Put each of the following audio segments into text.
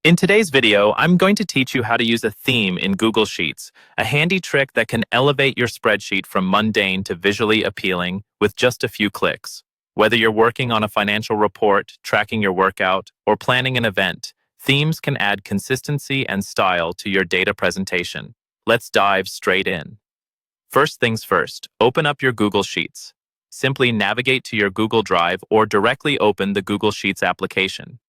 In today's video, I'm going to teach you how to use a theme in Google Sheets, a handy trick that can elevate your spreadsheet from mundane to visually appealing with just a few clicks. Whether you're working on a financial report, tracking your workout, or planning an event, themes can add consistency and style to your data presentation. Let's dive straight in. First things first, open up your Google Sheets. Simply navigate to your Google Drive or directly open the Google Sheets application.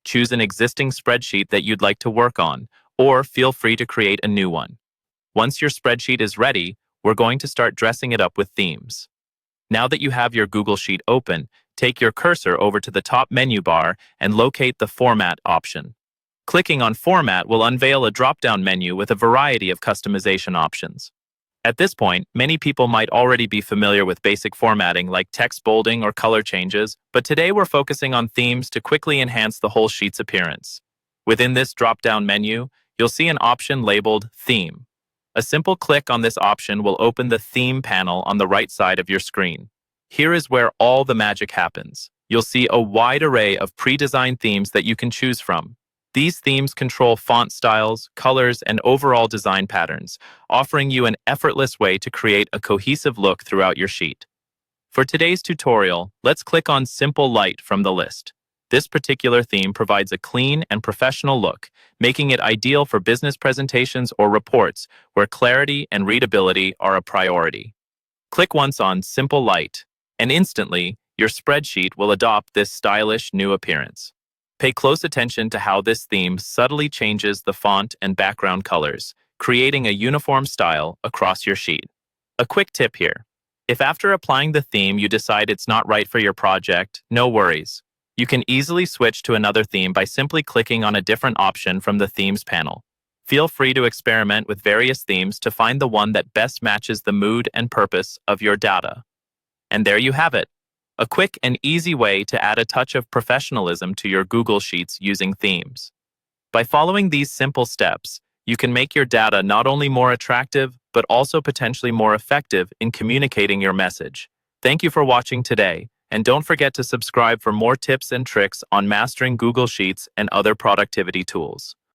Choose an existing spreadsheet that you'd like to work on, or feel free to create a new one. Once your spreadsheet is ready, we're going to start dressing it up with themes. Now that you have your Google Sheet open, take your cursor over to the top menu bar and locate the Format option. Clicking on Format will unveil a drop-down menu with a variety of customization options. At this point, many people might already be familiar with basic formatting like text bolding or color changes, but today we're focusing on themes to quickly enhance the whole sheet's appearance. Within this drop-down menu, you'll see an option labeled Theme. A simple click on this option will open the Theme panel on the right side of your screen. Here is where all the magic happens. You'll see a wide array of pre-designed themes that you can choose from. These themes control font styles, colors, and overall design patterns, offering you an effortless way to create a cohesive look throughout your sheet. For today's tutorial, let's click on Simple Light from the list. This particular theme provides a clean and professional look, making it ideal for business presentations or reports where clarity and readability are a priority. Click once on Simple Light, and instantly, your spreadsheet will adopt this stylish new appearance. Pay close attention to how this theme subtly changes the font and background colors, creating a uniform style across your sheet. A quick tip here. If after applying the theme you decide it's not right for your project, no worries. You can easily switch to another theme by simply clicking on a different option from the Themes panel. Feel free to experiment with various themes to find the one that best matches the mood and purpose of your data. And there you have it. A quick and easy way to add a touch of professionalism to your Google Sheets using themes. By following these simple steps, you can make your data not only more attractive, but also potentially more effective in communicating your message. Thank you for watching today, and don't forget to subscribe for more tips and tricks on mastering Google Sheets and other productivity tools.